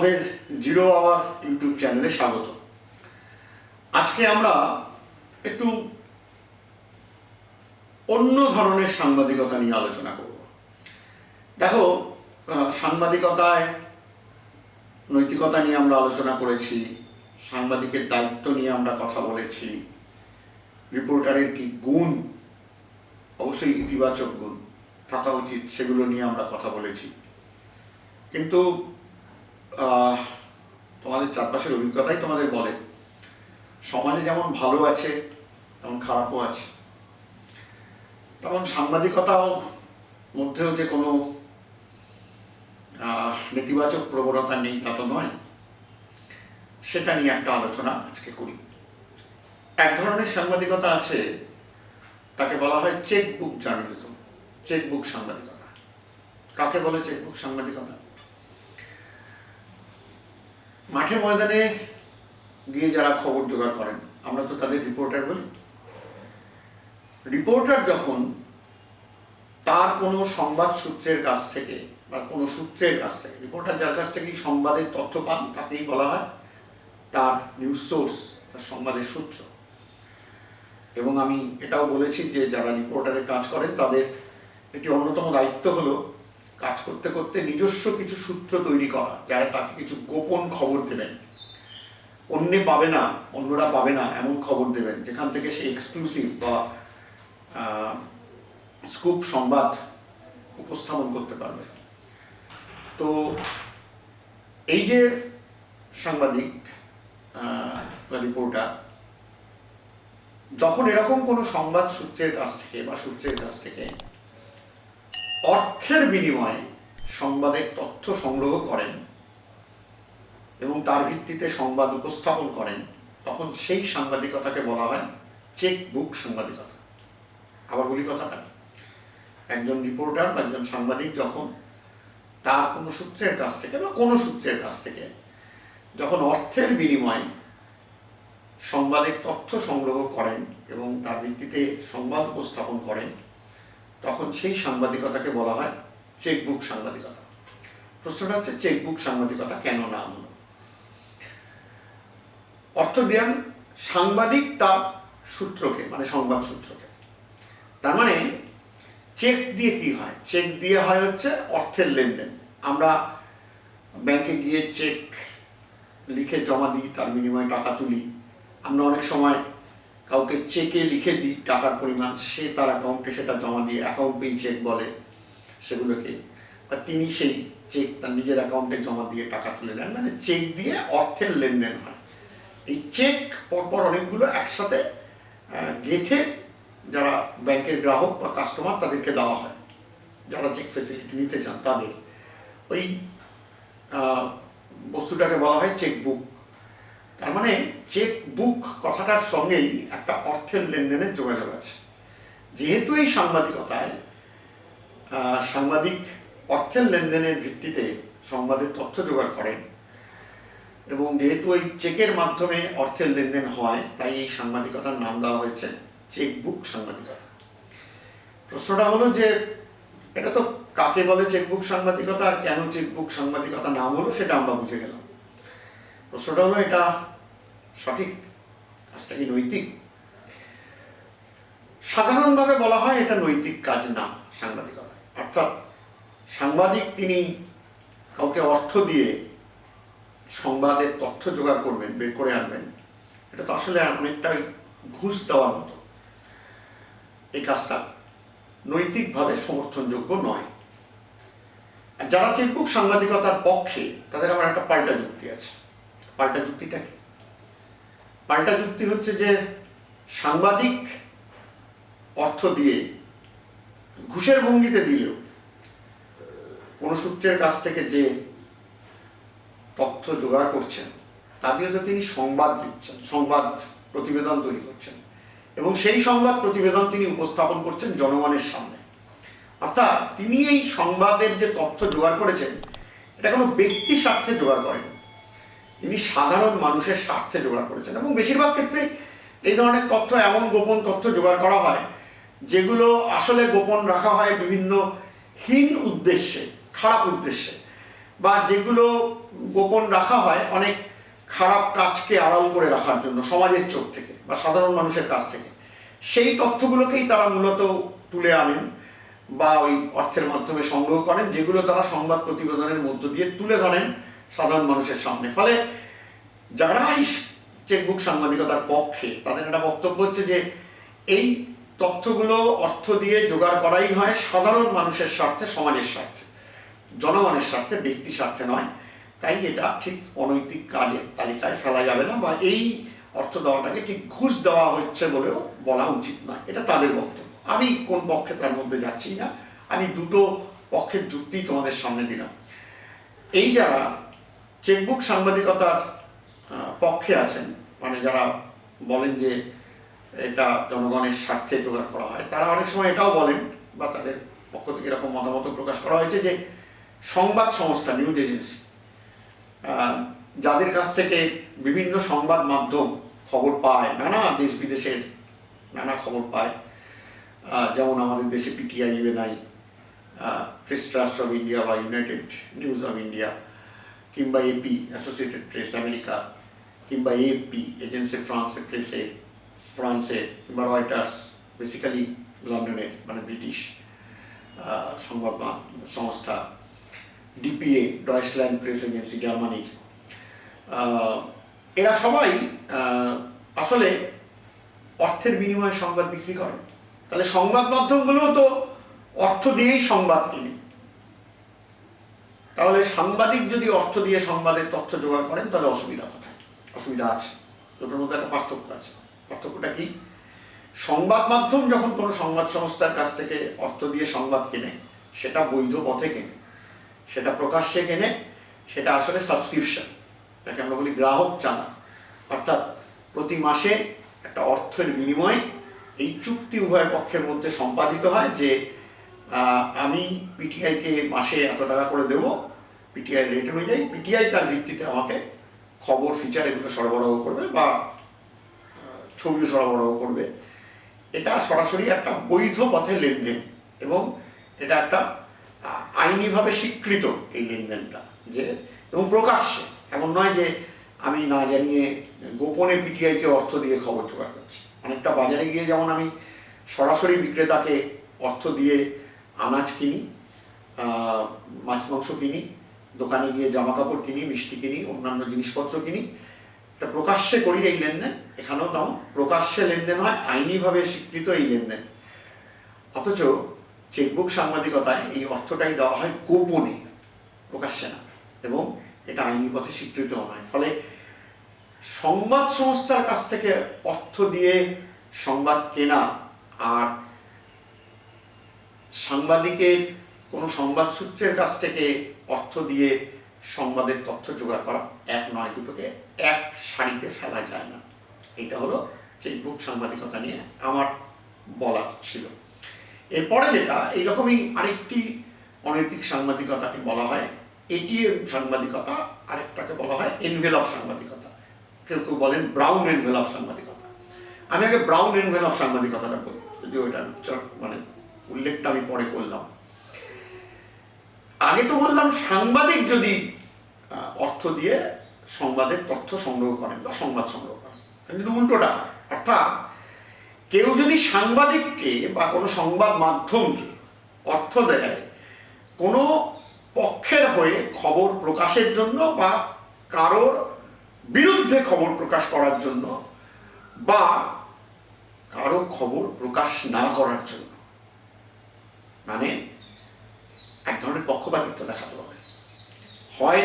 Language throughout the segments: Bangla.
তোমাদের জিরো আওয়ার ইউটিউব চ্যানেলে স্বাগত। আজকে আমরা একটু অন্য ধরনের সাংবাদিকতা নিয়ে আলোচনা করব। দেখো, সাংবাদিকতায় নৈতিকতা নিয়ে আমরা আলোচনা করেছি, সাংবাদিকের দায়িত্ব নিয়ে আমরা কথা বলেছি, রিপোর্টারের কি গুণ, অবশ্যই ইতিবাচক গুণ থাকা উচিত, সেগুলো নিয়ে আমরা কথা বলেছি। কিন্তু তোমাদের চারপাশের অভিজ্ঞতাই তোমাদের বলে সমাজে যেমন ভালো আছে তেমন খারাপও আছে, তেমন সাংবাদিকতাও মধ্যেও যে কোনো নেতিবাচক প্রবণতা নেই তা তো নয়। সেটা নিয়ে একটা আলোচনা আজকে করি। এক ধরনের সাংবাদিকতা আছে, তাকে বলা হয় চেকবুক জার্নালিজম, চেকবুক সাংবাদিকতা। কাকে বলে চেকবুক সাংবাদিকতা? মাঠে ময়দানে গিয়ে যারা খবর জোগাড় করেন, আমরা তো তাদের রিপোর্টার বলি। রিপোর্টার যখন তার কোনো সংবাদ সূত্রের কাছ থেকে বা কোনো সূত্রের কাছ থেকে, রিপোর্টার যার কাছ থেকেই সংবাদের তথ্য পান তাকেই বলা হয় তার নিউজ সোর্স, তার সংবাদের সূত্র। এবং আমি এটাও বলেছি যে যারা রিপোর্টারের কাজ করেন তাদের একটি অন্যতম দায়িত্ব হলো কাজ করতে করতে নিজস্ব কিছু সূত্র তৈরি করা, যারা তাকে কিছু গোপন খবর দেবেন, অন্যরা পাবে না এমন খবর দেবেন যেখান থেকে সে এক্সক্লুসিভ বা স্কুপ সংবাদ উপস্থাপন করতে পারবে। তো এই যে সাংবাদিক বা রিপোর্টার যখন এরকম কোনো সংবাদ সূত্রের কাছ থেকে বা সূত্রের কাছ থেকে অর্থের বিনিময়ে সংবাদের তথ্য সংগ্রহ করেন এবং তার ভিত্তিতে সংবাদ উপস্থাপন করেন, তখন সেই সাংবাদিকতাকে বলা হয় চেকবুক সাংবাদিকতা। আবার বলি কথাটা, একজন রিপোর্টার বা একজন সাংবাদিক যখন তার কোনো সূত্রের কাছ থেকে বা কোনো সূত্রের কাছ থেকে যখন অর্থের বিনিময়ে সংবাদের তথ্য সংগ্রহ করেন এবং তার ভিত্তিতে সংবাদ উপস্থাপন করেন, তখন সেই সাংবাদিকতাকে বলা হয় চেকবুক সাংবাদিকতা। প্রশ্নটা হচ্ছে চেকবুক সাংবাদিকতা কেন নাম হলো? অর্থ দেন সাংবাদিক তার সূত্রকে, মানে সংবাদ সূত্রকে। তার মানে চেক দিয়ে কি হয়? চেক দিয়ে হয় হচ্ছে অর্থের লেনদেন। আমরা ব্যাংকে গিয়ে চেক লিখে জমা দিই, তার বিনিময়ে টাকা তুলি। আমরা অনেক সময় কাউকে চেকে লিখে দিই টাকার পরিমাণ, সে তার অ্যাকাউন্টে সেটা জমা দিয়ে, অ্যাকাউন্ট পেই চেক বলে সেগুলোকে, বা তিনি সেই চেক তার নিজের অ্যাকাউন্টে জমা দিয়ে টাকা তুলে নেন। মানে চেক দিয়ে অর্থের লেনদেন হয়। এই চেক পরপর অনেকগুলো একসাথে গেঁথে যারা ব্যাংকের গ্রাহক বা কাস্টমার তাদেরকে দেওয়া হয়, যারা চেক ফেসিলিটি নিতে চান তাদের। ওই বস্তুটাকে বলা হয় চেকবুক। তার মানে চেকবুক কথাটার সঙ্গেই একটা অর্থের লেনদেনের যোগাযোগ আছে। যেহেতু এই সাংবাদিকতায় সাংবাদিক অর্থের লেনদেনের ভিত্তিতে সংবাদের তথ্য জোগাড় করেন এবং যেহেতু ওই চেকের মাধ্যমে অর্থের লেনদেন হয়, তাই এই সাংবাদিকতার নাম দেওয়া হয়েছে চেকবুক সাংবাদিকতা। প্রশ্নটা হলো যে এটা তো কাকে বলে চেকবুক সাংবাদিকতা আর কেন চেকবুক সাংবাদিকতা নাম হলো, সেটা আমরা বুঝে গেলাম। প্রশ্নটা হলো এটা সঠিক, কাজটা কি নৈতিক? সাধারণভাবে বলা হয় এটা নৈতিক কাজ না সাংবাদিকতা। অর্থাৎ সাংবাদিক তিনি কাউকে অর্থ দিয়ে সংবাদের তথ্য জোগাড় করবেন, বের করে আনবেন, এটা তো আসলে অনেকটাই ঘুষ দেওয়ার মতো। এই কাজটা নৈতিকভাবে সমর্থনযোগ্য নয়। যারা চেকবুক সাংবাদিকতার পক্ষে তাদের আবার একটা পাল্টা যুক্তি আছে। পাল্টা যুক্তিটা কি? পাল্টা যুক্তি হচ্ছে যে সাংবাদিক অর্থ দিয়ে ঘুষের ভঙ্গিতে দিলেও কোনো সূত্রের কাছ থেকে যে তথ্য জোগাড় করছেন তা দিয়ে তো তিনি সংবাদ দিচ্ছেন, সংবাদ প্রতিবেদন তৈরি করছেন এবং সেই সংবাদ প্রতিবেদন তিনি উপস্থাপন করছেন জনগণের সামনে। অর্থাৎ তিনি এই সংবাদের যে তথ্য জোগাড় করেছেন এটা কোনো ব্যক্তি স্বার্থে জোগাড় করেন, তিনি সাধারণ মানুষের স্বার্থে জোগাড় করেছেন। এবং বেশিরভাগ ক্ষেত্রে এই ধরনের তথ্য, এমন গোপন তথ্য জোগাড় করা হয় যেগুলো আসলে গোপন রাখা হয় বিভিন্ন হীন উদ্দেশ্যে, খারাপ উদ্দেশ্যে, বা যেগুলো গোপন রাখা হয় অনেক খারাপ কাজকে আড়াল করে রাখার জন্য, সমাজের চোখ থেকে বা সাধারণ মানুষের কাছ থেকে। সেই তথ্যগুলোকেই তারা মূলত তুলে আনেন বা ওই অর্থের মাধ্যমে সংগ্রহ করেন, যেগুলো তারা সংবাদ প্রতিবেদনের মধ্য দিয়ে তুলে ধরেন সাধারণ মানুষের সামনে। ফলে যারা এই চেকবুক সাংবাদিকতার পক্ষে, তাদের একটা বক্তব্য হচ্ছে যে এই তথ্যগুলো অর্থ দিয়ে জোগাড় করাই হয় সাধারণ মানুষের স্বার্থে, সমাজের স্বার্থে, জনগণের স্বার্থে, ব্যক্তি স্বার্থে নয়। তাই এটা ঠিক অনৈতিক কাজের তালিকায় ফেলা যাবে না, বা এই অর্থ দেওয়াটাকে ঠিক ঘুষ দেওয়া হচ্ছে বলেও বলা উচিত নয়। এটা তাদের বক্তব্য। আমি কোন পক্ষে তার মধ্যে যাচ্ছি না, আমি দুটো পক্ষের যুক্তি তোমাদের সামনে দিলাম। এই যারা চেকবুক সাংবাদিকতার পক্ষে আছেন, মানে যারা বলেন যে এটা জনগণের স্বার্থে জোগাড় করা হয়, তারা অনেক সময় এটাও বলেন, বা তাদের পক্ষ থেকে এরকম মতামত প্রকাশ করা হয়েছে যে সংবাদ সংস্থা, নিউজ এজেন্সি, যাদের কাছ থেকে বিভিন্ন সংবাদ মাধ্যম খবর পায়, নানা দেশ বিদেশের নানা খবর পায়, যেমন আমাদের দেশে PTI, UNI, press trust of India বা ইউনাইটেড নিউজ অফ ইন্ডিয়া, কিংবা এপি, অ্যাসোসিয়েটেড প্রেস আমেরিকা, কিংবা এএফপি, এজেন্সি ফ্রান্সে প্রেসে ফ্রান্সে, কিংবা রয়টার্স, বেসিক্যালি লন্ডনের, মানে ব্রিটিশ সংবাদ সংস্থা, ডিপিএ, ডয়েচল্যান্ড প্রেস এজেন্সি, জার্মানির, এরা সবাই আসলে অর্থের বিনিময়ে সংবাদ বিক্রি করে। তাহলে সংবাদ মাধ্যমগুলোও তো অর্থ দিয়েই সংবাদ কিনে। তাহলে সাংবাদিক যদি অর্থ দিয়ে সংবাদের তথ্য জোগাড় করেন, তাহলে অসুবিধা কোথায়? অসুবিধা আছে, দুটোর মধ্যে একটা পার্থক্য আছে। পার্থক্যটা কি? সংবাদ মাধ্যম যখন কোনো সংবাদ সংস্থার কাছ থেকে অর্থ দিয়ে সংবাদ কেনে, সেটা বৈধ পথে কেনে, সেটা প্রকাশ্যে কেনে, সেটা আসলে সাবস্ক্রিপশন, যাকে আমরা বলি গ্রাহক চাঁদা। অর্থাৎ প্রতি মাসে একটা অর্থের বিনিময়ে এই চুক্তি উভয় পক্ষের মধ্যে সম্পাদিত হয় যে আমি পিটিআইকে মাসে এত টাকা করে দেবো, পিটিআই রেট অনুযায়ী পিটিআই তার ভিত্তিতে আমাকে খবর, ফিচার এগুলো সরবরাহ করবে বা ছবিও সরবরাহ করবে। এটা সরাসরি একটা বৈধ পথে লেনদেন, এবং এটা একটা আইনিভাবে স্বীকৃত এই লেনদেনটা, যে এবং প্রকাশ্যে, এমন নয় যে আমি না জানিয়ে গোপনে পিটিআইকে অর্থ দিয়ে খবর জোগাড় করছি। অনেকটা বাজারে গিয়ে যেমন আমি সরাসরি বিক্রেতাকে অর্থ দিয়ে আনাজ কিনি, মাছ মাংস কিনি, দোকানে গিয়ে জামা কাপড় কিনি, মিষ্টি কিনি, অন্যান্য জিনিসপত্র কিনি, এটা প্রকাশ্যে করি এই লেনদেন। এখানেও তেমন প্রকাশ্যে লেনদেন হয়, আইনিভাবে স্বীকৃত এই লেনদেন। অথচ চেকবুক সাংবাদিকতায় এই অর্থটাই দেওয়া হয় গোপনে, প্রকাশ্যে না, এবং এটা আইনি পথে স্বীকৃতও নয়। ফলে সংবাদ সংস্থার কাছ থেকে অর্থ দিয়ে সংবাদ কেনা আর সাংবাদিকের কোনো সংবাদ সূত্রের কাছ থেকে অর্থ দিয়ে সংবাদের তথ্য জোগাড় করা এক নয়, দুটোকে এক সারিতে ফেলা যায় না। এটা হলো চেকবুক সাংবাদিকতা নিয়ে আমার বলার ছিল। এরপরে যেটা, এইরকমই আরেকটি অনৈতিক সাংবাদিকতাকে বলা হয় এটিএম সাংবাদিকতা, আরেকটাকে বলা হয় এনভেলপ সাংবাদিকতা। কেউ কেউ বলেন ব্রাউন এনভেলপ সাংবাদিকতা। আমি আগে ব্রাউন এনভেলপ সাংবাদিকতাটা বলি, যদিও এটা মানে উল্লেখটা আমি পরে করলাম। আগে তো বললাম সাংবাদিক যদি অর্থ দিয়ে সংবাদের তথ্য সংগ্রহ করেন বা সংবাদ সংগ্রহ করেন, কিন্তু উল্টোটা, অর্থাৎ কেউ যদি সাংবাদিককে বা কোনো সংবাদ মাধ্যমকে অর্থ দেয় কোনো পক্ষের হয়ে খবর প্রকাশের জন্য বা কারোর বিরুদ্ধে খবর প্রকাশ করার জন্য বা কারো খবর প্রকাশ না করার জন্য, মানে এক ধরনের পক্ষপাতিত্ব দেখাতে হবে। হয়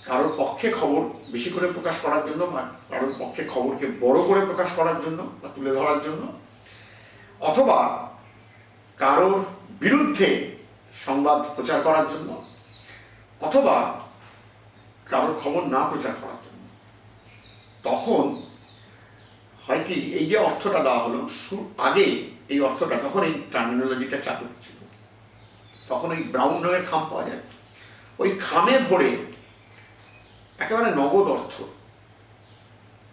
কারোর পক্ষে খবর বেশি করে প্রকাশ করার জন্য বা কারোর পক্ষে খবরকে বড় করে প্রকাশ করার জন্য বা তুলে ধরার জন্য, অথবা কারোর বিরুদ্ধে সংবাদ প্রচার করার জন্য, অথবা কারোর খবর না প্রচার করার জন্য। তখন হয় কি, এই যে অর্থটা দেওয়া হলো, আগে এই অর্থটা, তখন এই টার্মিনোলজিটা চালু ছিল, তখন ওই ব্রাউন রঙের খাম পাওয়া যায়, ওই খামে ভরে একেবারে নগদ অর্থ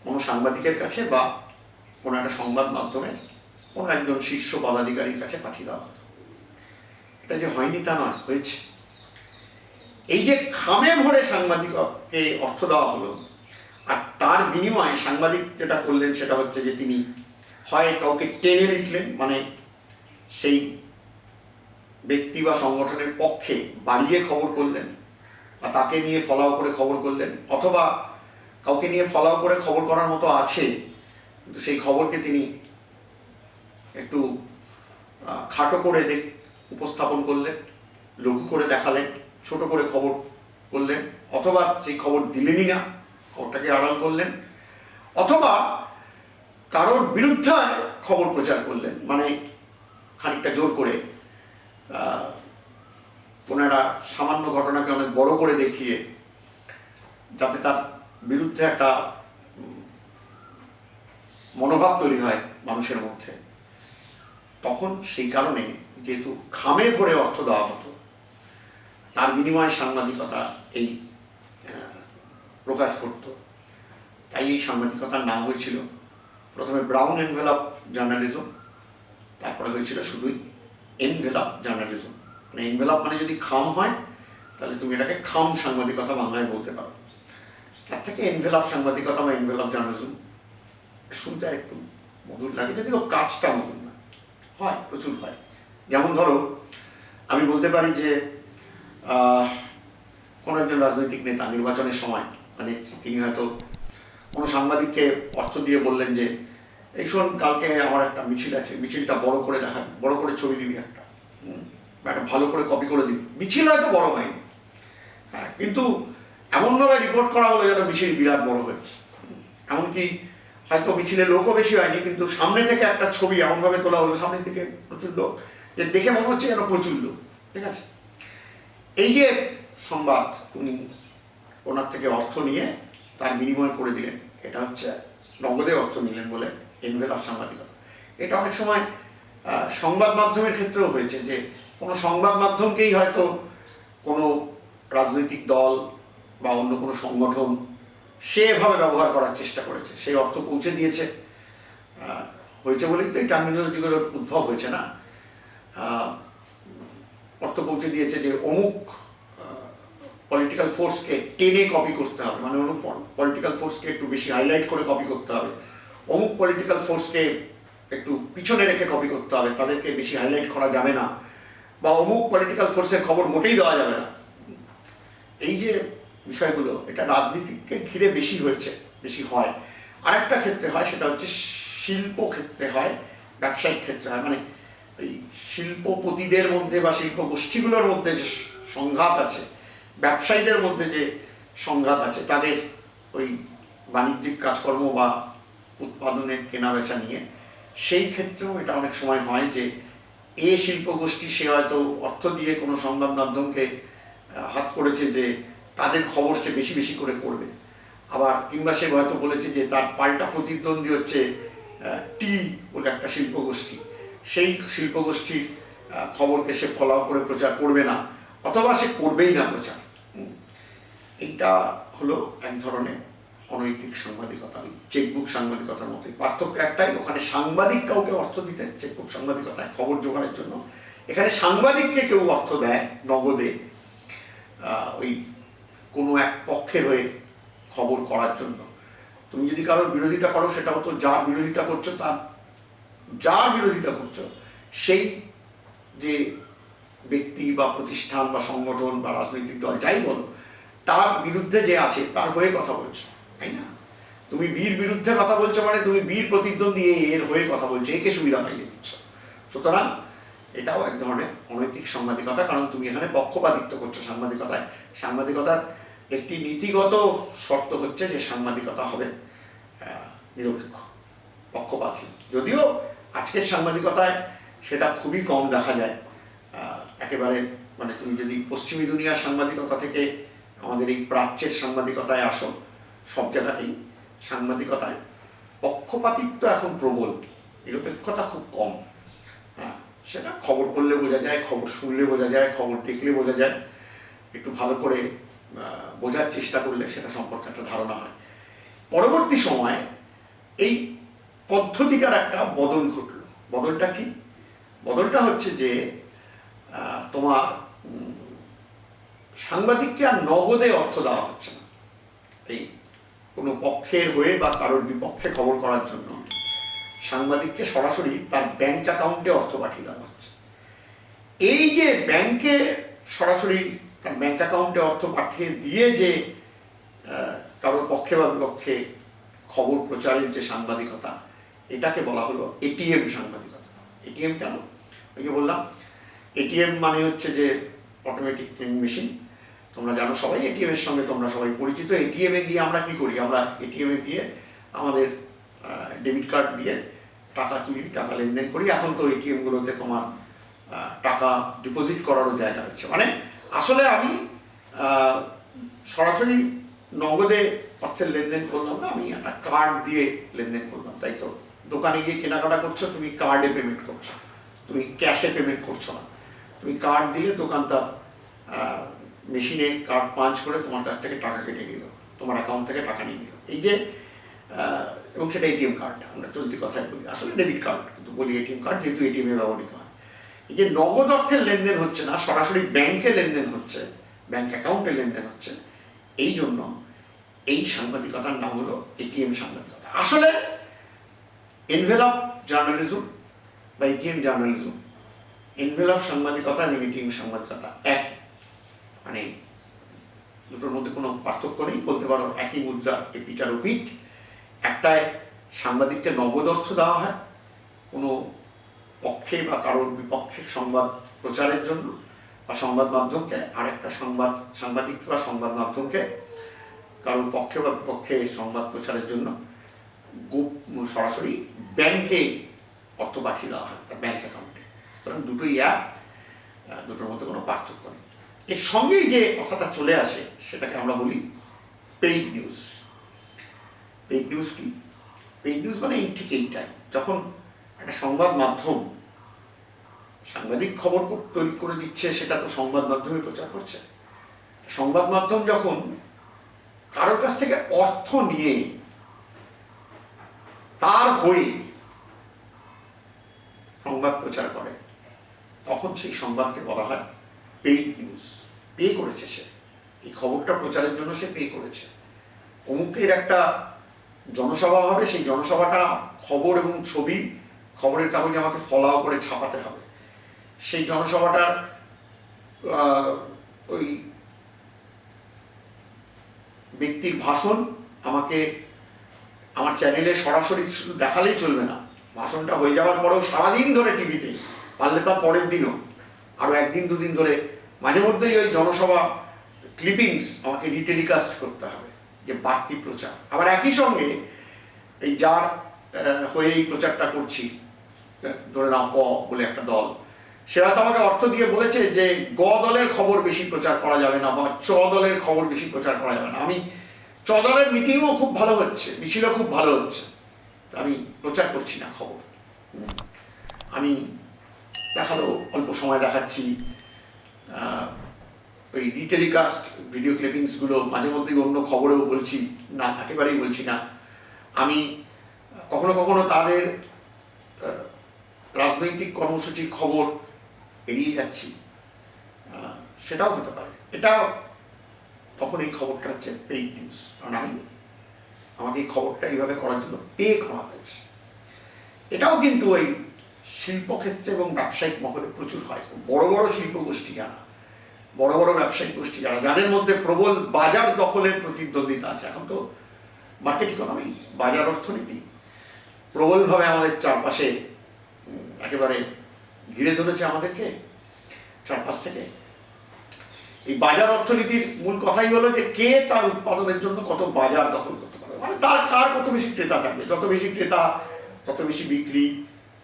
কোনো সাংবাদিকের কাছে বা কোনো একটা সংবাদ মাধ্যমের কোনো একজন শীর্ষ পদাধিকারীর কাছে পাঠিয়ে দেওয়া হতো। এটা যে হয়নি তা নয়, হয়েছে। এই যে খামে ভরে সাংবাদিককে অর্থ দেওয়া হলো, আর তার বিনিময়ে সাংবাদিক যেটা করলেন সেটা হচ্ছে যে তিনি হয় কাউকে টেনে লিখলেন, মানে সেই ব্যক্তি বা সংগঠনের পক্ষে বাড়িয়ে খবর করলেন বা তাকে নিয়ে ফলাও করে খবর করলেন, অথবা কাউকে নিয়ে ফলাও করে খবর করার মতো আছে কিন্তু সেই খবরকে তিনি একটু খাটো করে উপস্থাপন করলেন, লঘু করে দেখালেন, ছোট করে খবর করলেন, অথবা সেই খবর দিলেনই না, খবরটাকে আড়াল করলেন, অথবা কারোর বিরুদ্ধে খবর প্রচার করলেন, মানে খানিকটা জোর করে কোনো একটা সামান্য ঘটনাকে অনেক বড় করে দেখিয়ে যাতে তার বিরুদ্ধে একটা মনোভাব তৈরি হয় মানুষের মধ্যে। তখন সেই কারণে যেহেতু খামে ভরে অর্থ দেওয়া হতো, তার বিনিময়ে সাংবাদিকতা এই প্রকাশ করত, তাই এই সাংবাদিকতার নাম হয়েছিল প্রথমে ব্রাউন এনভেলপ জার্নালিজম, তারপরে হয়েছিল শুধুই এনভেলপ জার্নালিজম। মানে এনভেলপ মানে যদি খাম হয় তাহলে তুমি এটাকে খাম সাংবাদিকতা বাংলায় বলতে পারো, তার থেকে এনভেলপ সাংবাদিকতা বা এনভেলপ জার্নালিজম শুনতে আর একটু মধুর লাগে, যদিও কাজটা মধুর না, হয় প্রচুর হয়। যেমন ধরো আমি বলতে পারি যে কোনো একজন রাজনৈতিক নেতা নির্বাচনের সময় মানে তিনি হয়তো কোনো সাংবাদিককে অর্থ দিয়ে বললেন যে এই শোন, কালকে আমার একটা মিছিল আছে, মিছিলটা বড় করে দেখাবি, বড় করে ছবি দিবি, একটা ভালো করে কপি করে দিবি। মিছিল হয়তো বড় হয়নি, হ্যাঁ, কিন্তু এমনভাবে রিপোর্ট করা হলো যেন মিছিল বিরাট বড় হয়েছে। এমনকি হয়তো মিছিলের লোকও বেশি হয়নি, কিন্তু সামনে থেকে একটা ছবি এমনভাবে তোলা হলো, সামনের দিকে প্রচুর লোক, যে দেখে মনে হচ্ছে যেন প্রচুর লোক। ঠিক আছে, এই যে সংবাদ উনি ওনার থেকে অর্থ নিয়ে তার বিনিময় করে দিলেন, এটা হচ্ছে নগদে অর্থ নিলেন বলে এনভেলপ সাংবাদিকতা। এটা অনেক সময় সংবাদ মাধ্যমের ক্ষেত্রেও হয়েছে, যে কোনো সংবাদ মাধ্যমকেই হয়তো কোনো রাজনৈতিক দল বা অন্য কোনো সংগঠন সেভাবে ব্যবহার করার চেষ্টা করেছে, সেই অর্থ পৌঁছে দিয়েছে, হয়েছে বলেই তো এই টার্মিনোলজিগুলোর উদ্ভব হয়েছে না। অর্থ পৌঁছে দিয়েছে যে অমুক পলিটিক্যাল ফোর্সকে টেনে কপি করতে হবে, মানে অমুক পলিটিক্যাল ফোর্সকে একটু বেশি হাইলাইট করে কপি করতে হবে, অমুক পলিটিক্যাল ফোর্সকে একটু পিছনে রেখে কপি করতে হবে, তাদেরকে বেশি হাইলাইট করা যাবে না, বা অমুক পলিটিক্যাল ফোর্সের খবর মোটেই দেওয়া যাবে না। এই যে বিষয়গুলো, এটা রাজনীতিকে ঘিরে বেশি হয়েছে, বেশি হয়। আরেকটা ক্ষেত্রে হয়, সেটা হচ্ছে শিল্প ক্ষেত্রে হয়, ব্যবসায়িক ক্ষেত্রে হয়। মানে এই শিল্পপতিদের মধ্যে বা শিল্প গোষ্ঠীগুলোর মধ্যে যে সংঘাত আছে, ব্যবসায়ীদের মধ্যে যে সংঘাত আছে, তাদের ওই বাণিজ্যিক কাজকর্ম বা উৎপাদনের কেনাবেচা নিয়ে, সেই ক্ষেত্রেও এটা অনেক সময় হয় যে এ শিল্প গোষ্ঠী সে হয়তো অর্থ দিয়ে কোনো সংবাদ মাধ্যমকে হাত করেছে যে তাদের খবর সে বেশি বেশি করে করবে, আবার কিংবা সে হয়তো বলেছে যে তার পাল্টা প্রতিদ্বন্দ্বী হচ্ছে টি বলে একটা শিল্প গোষ্ঠী, সেই শিল্প গোষ্ঠীর খবরকে সে ফলাও করে প্রচার করবে না, অথবা সে করবেই না প্রচার। এইটা হলো এক ধরনের অনৈতিক সাংবাদিকতা, ওই চেকবুক সাংবাদিকতার মতোই। পার্থক্য একটাই, ওখানে সাংবাদিক কাউকে অর্থ দিতেন চেকবুক সাংবাদিকতায় খবর জোগাড়ের জন্য, এখানে সাংবাদিককে কেউ অর্থ দেয় নগদে ওই কোনো এক পক্ষের হয়ে খবর করার জন্য। তুমি যদি কারোর বিরোধিতা করো, সেটা হতো যার বিরোধিতা করছো যার বিরোধিতা করছো সেই যে ব্যক্তি বা প্রতিষ্ঠান বা সংগঠন বা রাজনৈতিক দল যাই বলো, তার বিরুদ্ধে যে আছে তার হয়ে কথা বলছো, তাই না? তুমি বীর বিরুদ্ধে কথা বলছো মানে তুমি বীর প্রতিদ্বন্দ্বী এর হয়ে কথা বলছো, একে সুবিধা পাইয়ে দিচ্ছ। সুতরাং এটাও এক ধরনের অনৈতিক সাংবাদিকতা, কারণ তুমি এখানে পক্ষপাতিত্ব করছো সাংবাদিকতায়। সাংবাদিকতার একটি নীতিগত শর্ত হচ্ছে যে সাংবাদিকতা হবে নিরপেক্ষ, পক্ষপাতহীন। যদিও আজকের সাংবাদিকতায় সেটা খুবই কম দেখা যায়। একেবারে মানে তুমি যদি পশ্চিমী দুনিয়ার সাংবাদিকতা থেকে আমাদের এই প্রাচ্যের সাংবাদিকতায় আসো, সব জায়গাতেই সাংবাদিকতায় পক্ষপাতিত্ব এখন প্রবল, নিরপেক্ষতা খুব কম। সেটা খবর পড়লে বোঝা যায়, খবর শুনলে বোঝা যায়, খবর দেখলে বোঝা যায়, একটু ভালো করে বোঝার চেষ্টা করলে সেটা সম্পর্কে একটা ধারণা হয়। পরবর্তী সময়ে এই পদ্ধতিটার একটা বদল ঘটল। বদলটা কি? বদলটা হচ্ছে যে তোমার সাংবাদিককে আর নগদে অর্থ দেওয়া হচ্ছে না। এই কোনো পক্ষের হয়ে বা কারোর বিপক্ষে খবর করার জন্য সাংবাদিককে সরাসরি তার ব্যাংক অ্যাকাউন্টে অর্থ পাঠিয়ে দেওয়া হচ্ছে। এই যে ব্যাংকে সরাসরি তার ব্যাংক অ্যাকাউন্টে অর্থ পাঠিয়ে দিয়ে যে কারোর পক্ষে বা বিপক্ষে খবর প্রচারের যে সাংবাদিকতা, এটাকে বলা হলো এটিএম সাংবাদিকতা। এটিএম কেন? ওই যে বললাম, এটিএম মানে হচ্ছে যে অটোমেটিক টেলিং মেশিন। তোমরা জানো সবাই, এটিএমের সঙ্গে তোমরা সবাই পরিচিত। এটিএমে গিয়ে আমরা কি করি? আমরা এটিএমে গিয়ে আমাদের ডেবিট কার্ড দিয়ে টাকা তুলি, টাকা লেনদেন করি। এখন তো এটিএমগুলোতে তোমার টাকা ডিপোজিট করারও জায়গা রয়েছে। মানে আসলে আমি সরাসরি নগদে অর্থের লেনদেন করলাম না, আমি একটা কার্ড দিয়ে লেনদেন করলাম, তাই তো? দোকানে গিয়ে কেনাকাটা করছো, তুমি কার্ডে পেমেন্ট করছো, তুমি ক্যাশে পেমেন্ট করছো না। তুমি কার্ড দিলে দোকানদার মেশিনে কার্ড পাঞ্চ করে তোমার কাছ থেকে টাকা কেটে নিল, তোমার অ্যাকাউন্ট থেকে টাকা নিয়ে নিল। এই যে এবং সেটা এটিএম কার্ড, আমরা চলতি কথায় বলি, আসলে ডেবিট কার্ড কিন্তু বলি এটিএম কার্ড, যেহেতু এটিএমে ব্যবহৃত হয়। এই যে নগদ অর্থের লেনদেন হচ্ছে না, সরাসরি ব্যাংকে লেনদেন হচ্ছে, ব্যাংক অ্যাকাউন্টে লেনদেন হচ্ছে, এই জন্য এই সাংবাদিকতার নাম হলো এটিএম সাংবাদিকতা। আসলে এনভেলপ জার্নালিজম বা এটিএম জার্নালিজম, এনভেলপ সাংবাদিকতা এবং এটিএম সাংবাদিকতা এক, মানে দুটোর মধ্যে কোনো পার্থক্য নেই, বলতে পারো একই মুদ্রা এপিটার ওপিট। একটায় সাংবাদিককে নগদ অর্থ দেওয়া হয় কোনো পক্ষে বা কারোর বিপক্ষে সংবাদ প্রচারের জন্য বা সংবাদ মাধ্যমকে, আর একটা সাংবাদিক বা সংবাদ মাধ্যমকে কারোর পক্ষে বা বিপক্ষে সংবাদ প্রচারের জন্য সরাসরি ব্যাংকে অর্থ পাঠিয়ে দেওয়া হয় তার ব্যাংক অ্যাকাউন্টে। সুতরাং দুটোই এক, দুটোর মধ্যে কোনো পার্থক্য নেই। এর সঙ্গেই যে কথাটা চলে আসে সেটাকে আমরা বলি পেইড নিউজ। পেইড নিউজ কি? পেইড নিউজ মানে ঠিক এইটাই, যখন একটা সংবাদ মাধ্যম সাংবাদিক খবর তৈরি করে দিচ্ছে, সেটা তো সংবাদ মাধ্যমে প্রচার করছে। সংবাদ মাধ্যম যখন কারোর কাছ থেকে অর্থ নিয়ে তার হয়ে সংবাদ প্রচার করে, তখন সেই সংবাদকে বলা হয় পেইড নিউজ। পে করেছে সে, এই খবরটা প্রচারের জন্য সে পে করেছে। অমুকের একটা জনসভা হবে, সেই জনসভাটা খবর এবং ছবি খবরের কাগজে আমাকে ফলাও করে ছাপাতে হবে। সেই জনসভাটার ওই ব্যক্তির ভাষণ আমাকে আমার চ্যানেলে সরাসরি শুধু দেখালেই চলবে না, ভাষণটা হয়ে যাওয়ার পরেও সারাদিন ধরে টিভিতে, পারলে তার পরের দিনও আরও একদিন দুদিন ধরে মাঝে মধ্যেই ওই জনসভা ক্লিপিংস আমাকে রিটেলিকাস্ট করতে হবে, যে বাড়তি প্রচার। আবার একই সঙ্গে এই যার হয়ে এই প্রচারটা করছি, ধরে নাও ক বলে একটা দল, সে হয়তো আমাকে অর্থ দিয়ে বলেছে যে গ দলের খবর বেশি প্রচার করা যাবে না বা চ দলের খবর বেশি প্রচার করা যাবে না। আমি চ দলের মিটিংও খুব ভালো হচ্ছে, মিছিলও খুব ভালো হচ্ছে, আমি প্রচার করছি না খবর। আমি দেখালো অল্প সময় দেখাচ্ছি, ওই রিটেলিকাস্ট ভিডিও ক্লিপিংসগুলো মাঝে মধ্যেই অন্য খবরেও বলছি না, একেবারেই বলছি না। আমি কখনো কখনো তাদের রাজনৈতিক কর্মসূচির খবর এড়িয়ে যাচ্ছি, সেটাও হতে পারে। এটা তখন এই খবরটা হচ্ছে পেইড নিউজ, কারণ আমাকে এই খবরটা এইভাবে করার জন্য পে করা হয়েছে। এটাও কিন্তু ওই শিল্পক্ষেত্রে এবং ব্যবসায়িক মহলে প্রচুর হয়। বড় বড় শিল্প গোষ্ঠী যারা, বড় বড় ব্যবসায়িক গোষ্ঠী যারা, যাদের মধ্যে প্রবল বাজার দখলের প্রতিদ্বন্দ্বিতা আছে, এখন তো মার্কেট ইকোনমি, বাজার অর্থনীতি প্রবলভাবে আমাদের চারপাশে একেবারে ঘিরে ধরেছে আমাদেরকে চারপাশ থেকে। এই বাজার অর্থনীতির মূল কথাই হলো যে কে তার উৎপাদনের জন্য কত বাজার দখল করতে পারবে, মানে কার কত বেশি ক্রেতা থাকবে, যত বেশি ক্রেতা তত বেশি বিক্রি,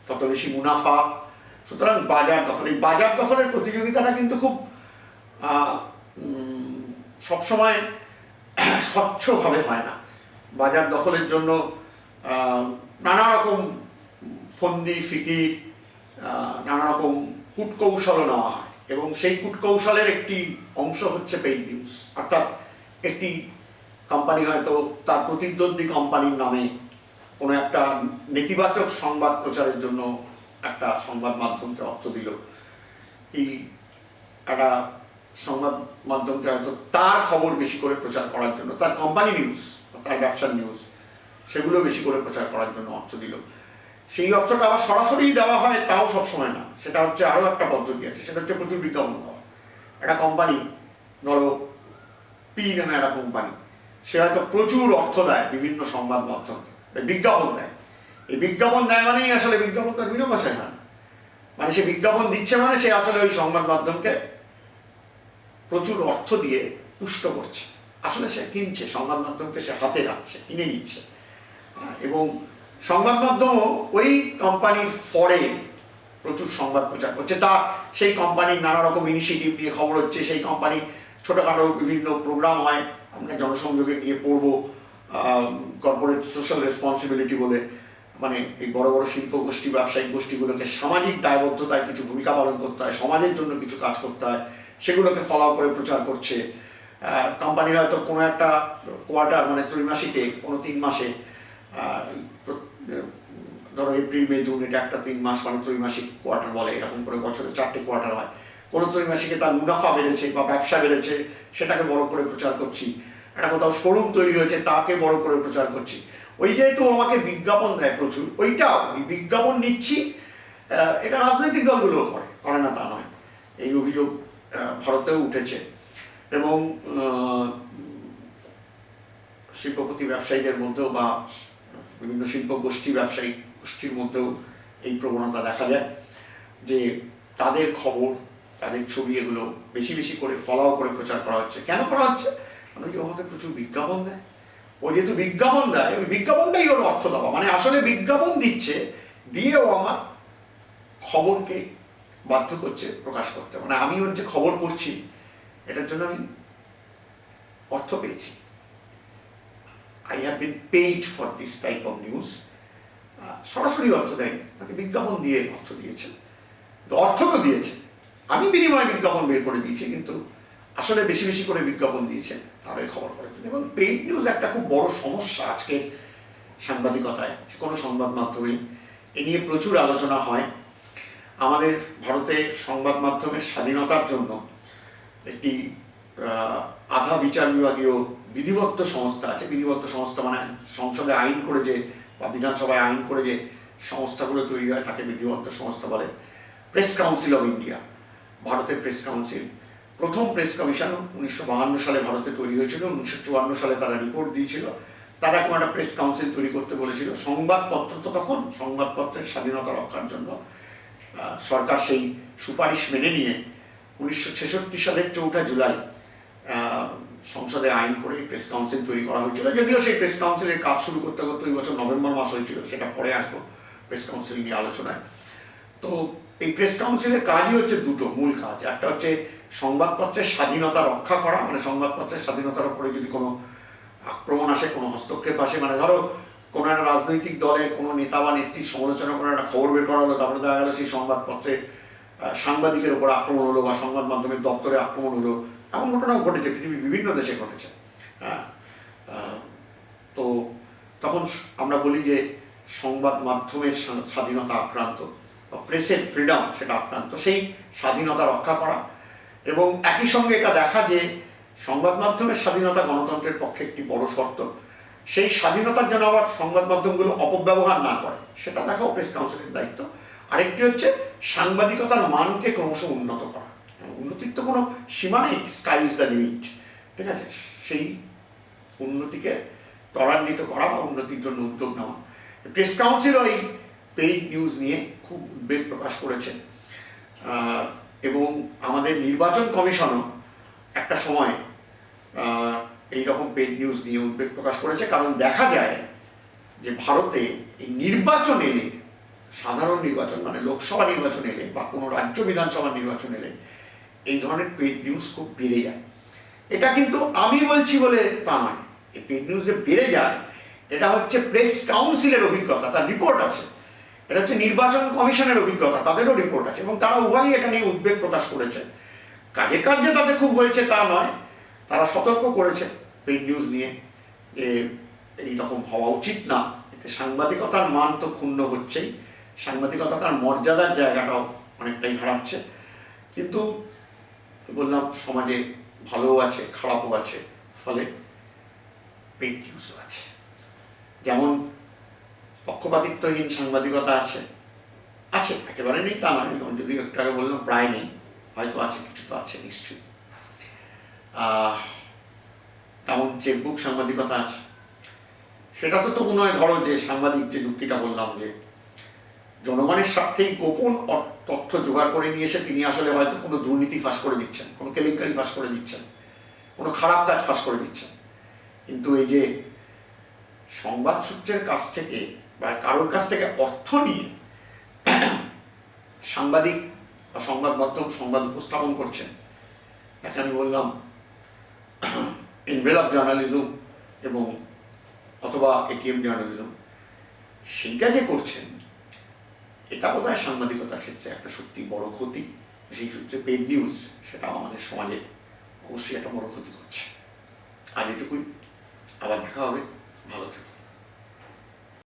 তত বেশি মুনাফা। সুতরাং বাজার দখল, এই বাজার দখলের প্রতিযোগিতাটা কিন্তু খুব সবসময় স্বচ্ছভাবে হয় না। বাজার দখলের জন্য নানা রকম ফন্দি ফিকির, নানা রকম কূটকৌশলও নেওয়া হয়, এবং সেই কূটকৌশলের একটি অংশ হচ্ছে পেইড নিউজ। অর্থাৎ একটি কোম্পানি হয়তো তার প্রতিদ্বন্দ্বী কোম্পানির নামে কোনো একটা নেতিবাচক সংবাদ প্রচারের জন্য একটা সংবাদ মাধ্যমকে অর্থ দিল, এই একটা সংবাদ মাধ্যমকে হয়তো তার খবর বেশি করে প্রচার করার জন্য, তার কোম্পানি নিউজ, তার ব্যবসার নিউজ, সেগুলো বেশি করে প্রচার করার জন্য অর্থ দিল। সেই অর্থটা আবার সরাসরি দেওয়া হয় তাও সবসময় না, সেটা হচ্ছে আরও একটা পদ্ধতি আছে, সেটা হচ্ছে প্রচুর বিজ্ঞাপন দেওয়া। একটা কোম্পানি, ধরো পি নামে একটা কোম্পানি, সে হয়তো প্রচুর অর্থ দেয় বিভিন্ন সংবাদ মাধ্যমকে, বিজ্ঞাপন দেয়। এই বিজ্ঞাপন দেয় মানেই আসলে বিজ্ঞাপন তার বিনা পয়সায় হয় না, মানে সে বিজ্ঞাপন দিচ্ছে মানে সে আসলে ওই সংবাদ মাধ্যমকে প্রচুর অর্থ দিয়ে পুষ্ট করছে। আসলে সে কিনছে, সংবাদ মাধ্যমকে সে হাতে রাখছে, কিনে নিচ্ছে। এবং সংবাদ মাধ্যমও ওই কোম্পানির ফরে প্রচুর সংবাদ প্রচার করছে। তা সেই কোম্পানির নানা রকম ইনিশিয়েটিভ নিয়ে খবর হচ্ছে, সেই কোম্পানির ছোটোখাটো বিভিন্ন প্রোগ্রাম হয়, আমরা জনসংযোগে নিয়ে পড়বো, কর্পোরেট সোশ্যাল রেসপন্সিবিলিটি বলে, মানে এই বড় বড় শিল্প গোষ্ঠী, ব্যবসায়িক গোষ্ঠীগুলোকে সামাজিক দায়বদ্ধতায় কিছু ভূমিকা পালন করতে হয়, সমাজের জন্য কিছু কাজ করতে হয়, সেগুলোকে ফলো করে প্রচার করছে। কোম্পানির হয়তো কোনো একটা কোয়ার্টার, মানে ত্রৈমাসিকে কোনো 3 মাসে, ধরো এপ্রিল মে জুন, এটা একটা 3 মাস, মানে ত্রৈমাসিক কোয়ার্টার বলে, এরকম করে বছরে 4টে কোয়ার্টার হয়। কোনো ত্রৈমাসিকে তার মুনাফা বেড়েছে বা ব্যবসা বেড়েছে, সেটাকে বড় করে প্রচার করছি। একটা কোথাও শোরুম তৈরি হয়েছে, তাকে বড় করে প্রচার করছি। ওই যেহেতু আমাকে বিজ্ঞাপন দেয় প্রচুর, ওইটাও ওই বিজ্ঞাপন নিচ্ছি। এটা রাজনৈতিক দলগুলোও করে না তা নয়, এই অভিযোগ ভারতেও উঠেছে। এবং শিল্পপতি ব্যবসায়ীদের মধ্যেও বা বিভিন্ন শিল্প গোষ্ঠী, ব্যবসায়িক গোষ্ঠীর মধ্যেও এই প্রবণতা দেখা যায় যে তাদের খবর, তাদের ছবি, এগুলো বেশি বেশি করে ফলো করে প্রচার করা হচ্ছে। কেন করা হচ্ছে? মানে যে আমাকে প্রচুর বিজ্ঞাপন দেয়, ও যেহেতু বিজ্ঞাপন দেয়, ওই বিজ্ঞাপনটাই ওর অর্থ দেওয়া, মানে আসলে বিজ্ঞাপন দিচ্ছে, দিয়েও আমার খবরকে বাধ্য করছে প্রকাশ করতে। মানে আমি ওর যে খবর করছি, এটার জন্য আমি অর্থ পেয়েছি। I have been paid for this type of news. সরাসরি অর্থ দেয়নি, তাকে বিজ্ঞাপন দিয়ে অর্থ দিয়েছে। অর্থ তো দিয়েছে, আমি বিনিময়ে বিজ্ঞাপন বের করে দিয়েছি, কিন্তু আসলে বেশি বেশি করে বিজ্ঞাপন দিয়েছে তাদের খবর করার জন্য। এবং পেইড নিউজ একটা খুব বড় সমস্যা আজকের সাংবাদিকতায়, যে কোনো সংবাদ মাধ্যমে এ নিয়ে প্রচুর আলোচনা হয়। আমাদের ভারতে সংবাদ মাধ্যমের স্বাধীনতার জন্য একটি আধা বিচার বিভাগীয় বিধিবদ্ধ সংস্থা আছে। বিধিবদ্ধ সংস্থা মানে সংসদে আইন করে যে, বা বিধানসভায় আইন করে যে সংস্থাগুলো তৈরি হয়, তাকে বিধিবদ্ধ সংস্থা বলে। প্রেস কাউন্সিল অফ ইন্ডিয়া, ভারতের প্রেস কাউন্সিল, প্রথম প্রেস কমিশন 1952 সালে ভারতে তৈরি হয়েছিল। 1954 সালে তারা রিপোর্ট দিয়েছিল। তারা কোনো একটা প্রেস কাউন্সিল তৈরি করতে বলেছিল। সংবাদপত্র তো তখন সংবাদপত্রের স্বাধীনতা রক্ষার জন্য সরকার সেই সুপারিশ মেনে নিয়ে 1966 সালের 4 জুলাই সংসদে আইন করে প্রেস কাউন্সিল তৈরি করা হয়েছিল। যদিও সেই প্রেস কাউন্সিলের কাজ শুরু করতে করতে ওই বছর নভেম্বর মাস হয়েছিল, সেটা পরে আসবো প্রেস কাউন্সিল নিয়ে আলোচনায়। তো এই প্রেস কাউন্সিলের কাজই হচ্ছে দুটো মূল কাজ। একটা হচ্ছে সংবাদপত্রের স্বাধীনতা রক্ষা করা, মানে সংবাদপত্রের স্বাধীনতার উপরে যদি কোনো আক্রমণ আসে, কোনো হস্তক্ষেপ আসে, মানে ধরো কোনো একটা রাজনৈতিক দলের কোনো নেতা বা নেত্রীর সমালোচনা করে একটা খবর বের করা হলো, তারপরে দেখা গেলো সেই সংবাদপত্রের সাংবাদিকের উপর আক্রমণ হলো বা সংবাদ মাধ্যমের দপ্তরে আক্রমণ হলো, এমন ঘটনাও ঘটেছে, পৃথিবীর বিভিন্ন দেশে ঘটেছে। হ্যাঁ, তো তখন আমরা বলি যে সংবাদ মাধ্যমের স্বাধীনতা আক্রান্ত, বা প্রেসের ফ্রিডম সেটা আক্রান্ত। সেই স্বাধীনতা রক্ষা করা, এবং একই সঙ্গে এটা দেখা যে সংবাদ মাধ্যমের স্বাধীনতা গণতন্ত্রের পক্ষে একটি বড় শর্ত। সেই স্বাধীনতার জন্য আবার সংবাদ মাধ্যমগুলো অপব্যবহার না করে, সেটা দেখাও প্রেস কাউন্সিলের দায়িত্ব। আরেকটি হচ্ছে সাংবাদিকতার মানকে ক্রমশ উন্নত করা। উন্নতির তো কোনো সীমা নেই, স্কাই ইজ দ্য লিমিট, ঠিক আছে? সেই উন্নতিকে ত্বরান্বিত করা বা উন্নতির জন্য উদ্যোগ নেওয়া। প্রেস কাউন্সিল ওই পেইড নিউজ নিয়ে খুব উদ্বেগ প্রকাশ করেছে। এবং আমাদের নির্বাচন কমিশনও একটা সময় এইরকম পেইড নিউজ নিয়ে উদ্বেগ প্রকাশ করেছে। কারণ দেখা যায় যে ভারতে এই নির্বাচন এলে, সাধারণ নির্বাচন মানে লোকসভা নির্বাচন এলে বা কোনো রাজ্য বিধানসভা নির্বাচন এলে এই ধরনের পেইড নিউজ খুব বেড়ে যায়। এটা কিন্তু আমি বলছি বলে তা নয়, এই পেইড নিউজ যে বেড়ে যায় এটা হচ্ছে প্রেস কাউন্সিলের অভিজ্ঞতা, তার রিপোর্ট আছে। এটা হচ্ছে নির্বাচন কমিশনের অভিজ্ঞতা, তাদেরও রিপোর্ট আছে, এবং তারা উভয়ই এটা নিয়ে উদ্বেগ প্রকাশ করেছে। কাজে কাজে তাদের খুব হয়েছে তা নয়, তারা সতর্ক করেছে পেইড নিউজ নিয়ে যে এইরকম হওয়া উচিত না। এতে সাংবাদিকতার মান তো ক্ষুণ্ণ হচ্ছেই, সাংবাদিকতা তার মর্যাদার জায়গাটাও অনেকটাই হারাচ্ছে। কিন্তু বললাম সমাজে ভালোও আছে, খারাপও আছে, ফলে পেইড নিউজও আছে। যেমন পক্ষপাতিত্বহীন সাংবাদিকতা আছে, আছে, একেবারে নেই তা নয়, যদি একটু আগে বললাম প্রায় নেই, হয়তো আছে, কিছু তো আছে নিশ্চয়ই। তেমন চেকবুক সাংবাদিকতা আছে। সেটা তো তবু নয়, ধরো যে সাংবাদিক যে যুক্তিটা বললাম যে জনগণের স্বার্থেই গোপন তথ্য জোগাড় করে নিয়ে এসে তিনি আসলে হয়তো কোনো দুর্নীতি ফাঁস করে দিচ্ছেন, কোনো কেলেঙ্কারি ফাঁস করে দিচ্ছেন, কোনো খারাপ কাজ ফাঁস করে দিচ্ছেন। কিন্তু এই যে সংবাদ সূত্রের কাছ থেকে বা কারোর কাছ থেকে অর্থ নিয়ে সাংবাদিক বা সংবাদ মাধ্যম সংবাদ উপস্থাপন করছেন, তাকে আমি বললাম এনভেলপ জার্নালিজম এবং অথবা এটিএম জার্নালিজম, সেইটা যে করছেন এটা বোধহয় সাংবাদিকতার ক্ষেত্রে একটা সত্যি বড় ক্ষতি। সেই সূত্রে পেইড নিউজ সেটাও আমাদের সমাজে অবশ্যই একটা বড় ক্ষতি করছে। আজ এটুকুই, আবার দেখা হবে, ভালো থেকো।